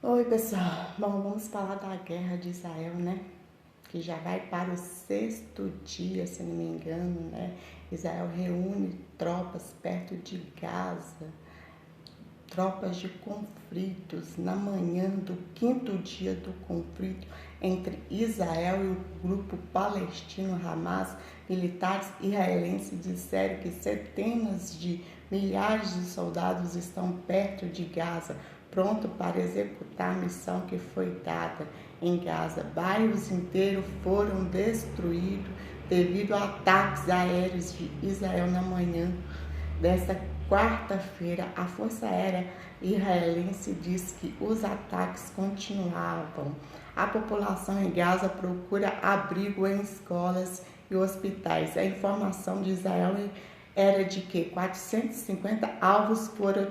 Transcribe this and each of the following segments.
Oi, pessoal. Bom, vamos falar da guerra de Israel, né? Que já vai para o sexto dia, se não me engano, né? Israel reúne tropas perto de Gaza, tropas de conflitos, na manhã do quinto dia do conflito entre Israel e o grupo palestino Hamas. Militares israelenses disseram que centenas de milhares de soldados estão perto de Gaza, pronto para executar a missão que foi dada em Gaza. Bairros inteiros foram destruídos devido a ataques aéreos de Israel na manhã desta quarta-feira. A Força Aérea Israelense diz que os ataques continuavam. A população em Gaza procura abrigo em escolas e hospitais. A informação de Israel era de que 450 alvos foram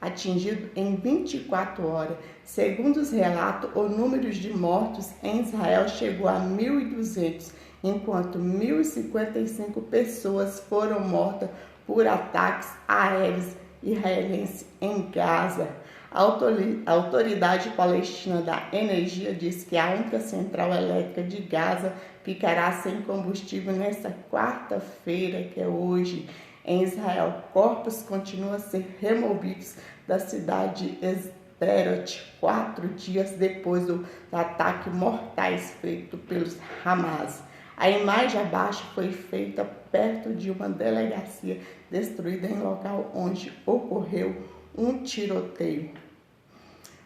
atingidos em 24 horas. Segundo os relatos, o número de mortos em Israel chegou a 1.200, enquanto 1.055 pessoas foram mortas por ataques aéreos israelenses em Gaza. A Autoridade Palestina da Energia diz que a única central elétrica de Gaza ficará sem combustível nesta quarta-feira, que é hoje. Em Israel, corpos continuam a ser removidos da cidade de Sderot 4 dias depois do ataque mortais feito pelos Hamas. A imagem abaixo foi feita perto de uma delegacia destruída em local onde ocorreu um tiroteio.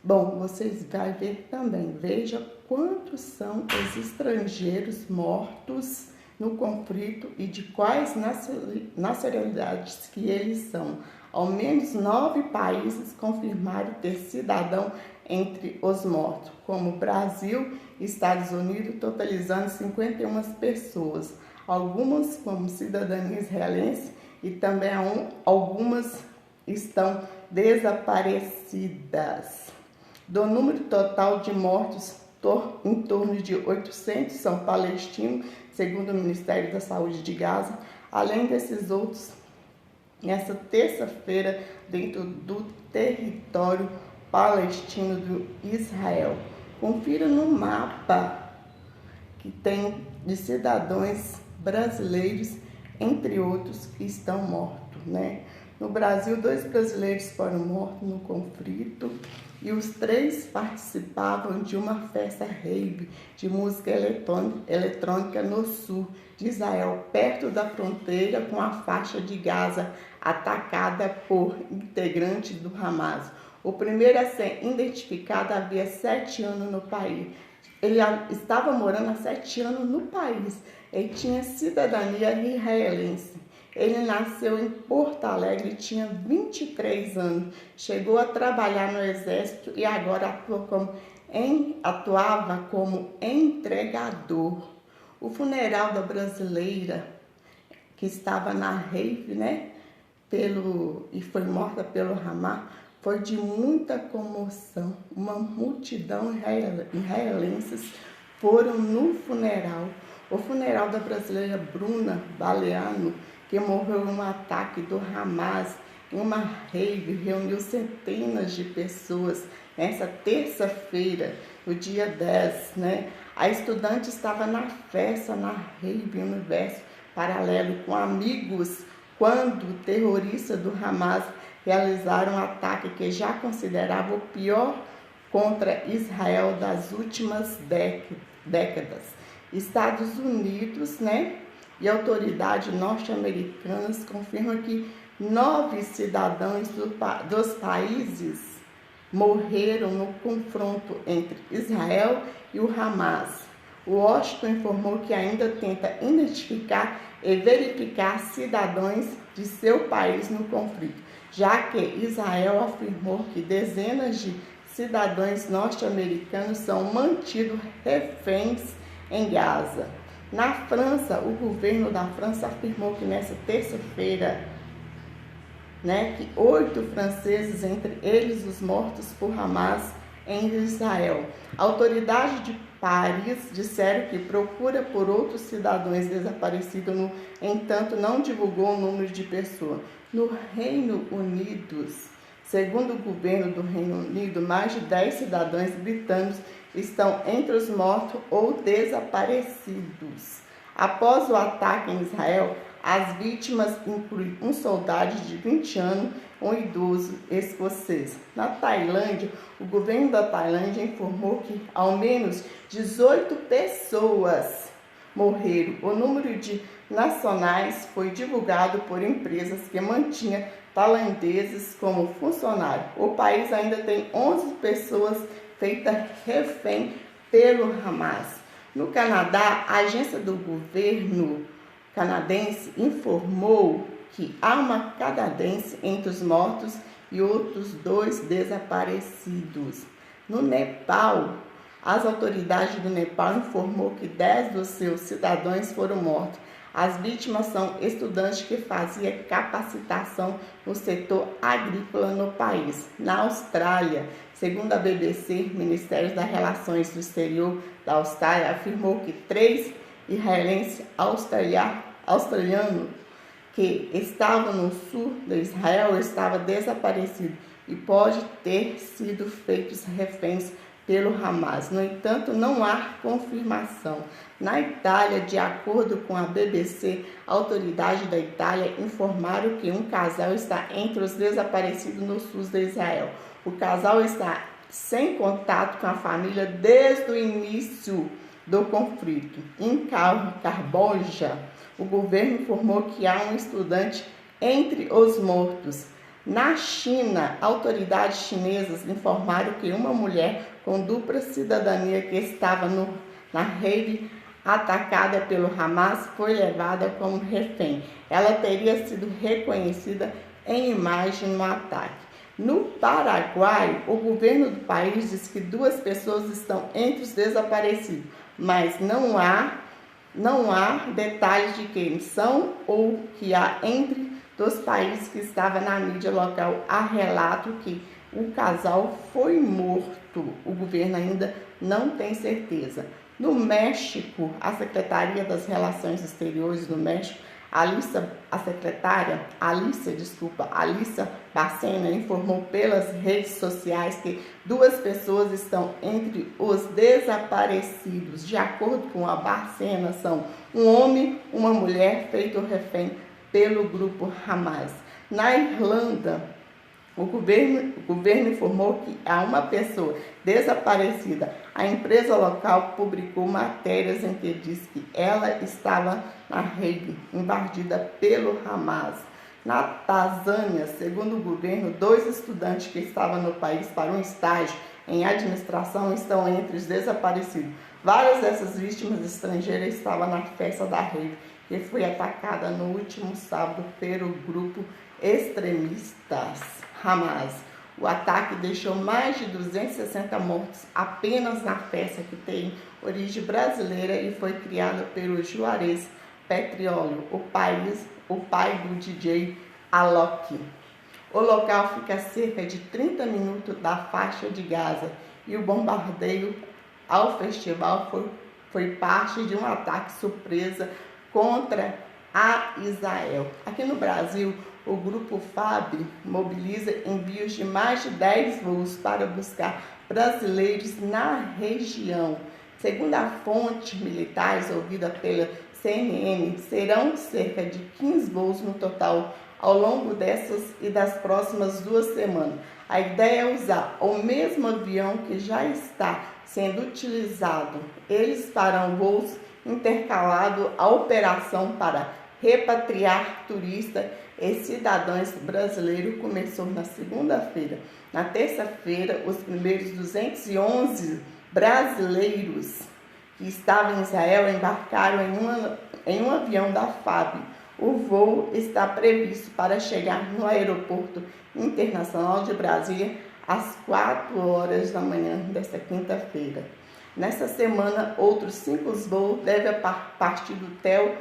Bom, vocês vão ver também, veja quantos são os estrangeiros mortos no conflito e de quais nacionalidades que eles são. Ao menos 9 países confirmaram ter cidadão entre os mortos, como Brasil e Estados Unidos, totalizando 51 pessoas, algumas como cidadania israelense e também algumas estão desaparecidas. Do número total de mortos, em torno de 800 são palestinos, segundo o Ministério da Saúde de Gaza. Além desses outros, nessa terça-feira, dentro do território palestino do Israel. Confira no mapa que tem de cidadãos brasileiros, entre outros, que estão mortos, né? No Brasil, 2 brasileiros foram mortos no conflito e os 3 participavam de uma festa rave de música eletrônica no sul de Israel, perto da fronteira com a faixa de Gaza, atacada por integrantes do Hamas. O primeiro a ser identificado havia 7 anos no país. Ele estava morando há 7 anos no país. Ele tinha cidadania israelense. Ele nasceu em Porto Alegre e tinha 23 anos. Chegou a trabalhar no exército e agora atuava como entregador. O funeral da brasileira que estava na rave, né, e foi morta pelo Hamas, foi de muita comoção. Uma multidão israelenses foram no funeral. O funeral da brasileira Bruna Baleano, que morreu em um ataque do Hamas, em uma rave, reuniu centenas de pessoas nessa terça-feira, no dia 10, né? A estudante estava na festa, na rave Universo Paralelo, com amigos, quando terroristas do Hamas realizaram um ataque que já considerava o pior contra Israel das últimas décadas. Estados Unidos, né, e autoridades norte-americanas confirmam que 9 cidadãos dos países morreram no confronto entre Israel e o Hamas. O Washington informou que ainda tenta identificar e verificar cidadãos de seu país no conflito, já que Israel afirmou que dezenas de cidadãos norte-americanos são mantidos reféns em Gaza. Na França, o governo da França afirmou que nessa terça-feira, né, que 8 franceses, entre eles os mortos por Hamas em Israel. Autoridades de Paris disseram que procura por outros cidadãos desaparecidos, no entanto, não divulgou o número de pessoas. No Reino Unido, Segundo o governo do Reino Unido, mais de 10 cidadãos britânicos estão entre os mortos ou desaparecidos. Após o ataque em Israel, as vítimas incluem um soldado de 20 anos e um idoso escocês. Na Tailândia, o governo da Tailândia informou que ao menos 18 pessoas morreram. O número de nacionais foi divulgado por empresas que mantinham tailandeses como funcionários. O país ainda tem 11 pessoas feitas refém pelo Hamas. No Canadá, a agência do governo canadense informou que há uma canadense entre os mortos e outros 2 desaparecidos. No Nepal, as autoridades do Nepal informou que 10 dos seus cidadãos foram mortos. As vítimas são estudantes que faziam capacitação no setor agrícola no país. Na Austrália, segundo a BBC, o Ministério das Relações do Exterior da Austrália afirmou que 3 israelenses australianos que estavam no sul de Israel estavam desaparecidos e podem ter sido feitos reféns pelo Hamas. No entanto, não há confirmação. Na Itália, de acordo com a BBC, autoridades da Itália informaram que um casal está entre os desaparecidos no sul de Israel. O casal está sem contato com a família desde o início do conflito. Em Camboja, o governo informou que há um estudante entre os mortos. Na China, autoridades chinesas informaram que uma mulher com dupla cidadania que estava na rede atacada pelo Hamas foi levada como refém. Ela teria sido reconhecida em imagem no ataque. No Paraguai, o governo do país diz que 2 pessoas estão entre os desaparecidos, mas não há detalhes de quem são ou que há entre dos países que estavam na mídia local. Há relato que o casal foi morto. O governo ainda não tem certeza. No México, a Secretaria das Relações Exteriores do México, Alicia Bárcena, informou pelas redes sociais que 2 pessoas estão entre os desaparecidos. De acordo com a Bárcena, são um homem e uma mulher feito refém pelo grupo Hamas. Na Irlanda, o governo informou que há uma pessoa desaparecida. A empresa local publicou matérias em que diz que ela estava na rede invadida pelo Hamas. Na Tanzânia, segundo o governo, 2 estudantes que estavam no país para um estágio em administração estão entre os desaparecidos. Várias dessas vítimas estrangeiras estavam na festa da rede, que foi atacada no último sábado pelo grupo extremistas Hamas. O ataque deixou mais de 260 mortos apenas na festa, que tem origem brasileira e foi criada pelo Juarez Petrióleo, o pai do DJ Alok. O local fica a cerca de 30 minutos da faixa de Gaza e o bombardeio ao festival foi parte de um ataque surpresa contra a Israel. Aqui no Brasil, o grupo FAB mobiliza envios de mais de 10 voos para buscar brasileiros na região. Segundo a fonte militares ouvida pela CNN, serão cerca de 15 voos no total ao longo dessas e das próximas 2 semanas. A ideia é usar o mesmo avião que já está sendo utilizado. Eles farão voos intercalados à operação para repatriar turistas e cidadãos brasileiros. Começou na segunda-feira. Na terça-feira, os primeiros 211 brasileiros que estavam em Israel embarcaram em um avião da FAB. O voo está previsto para chegar no Aeroporto Internacional de Brasília às 4 horas da manhã desta quinta-feira. Nesta semana, outros 5 voos devem partir do Tel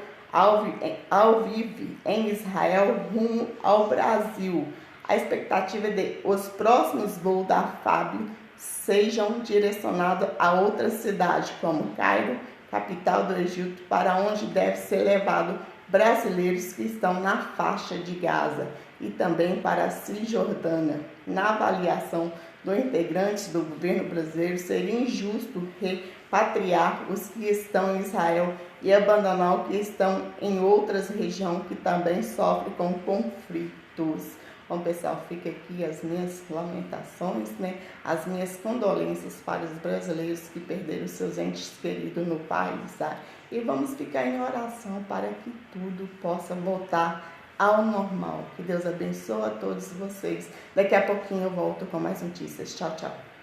Aviv, em Israel, rumo ao Brasil. A expectativa é de os próximos voos da FAB sejam direcionados a outras cidades, como Cairo, capital do Egito, para onde deve ser levado brasileiros que estão na faixa de Gaza. e também para a Cisjordânia. Na avaliação do integrante do governo brasileiro, seria injusto repatriar os que estão em Israel e abandonar os que estão em outras regiões que também sofrem com conflitos. Bom, pessoal, fica aqui as minhas lamentações, né? As minhas condolências para os brasileiros que perderam seus entes queridos no país, tá? E vamos ficar em oração para que tudo possa voltar ao normal. Que Deus abençoe a todos vocês. Daqui a pouquinho eu volto com mais notícias. Tchau, tchau.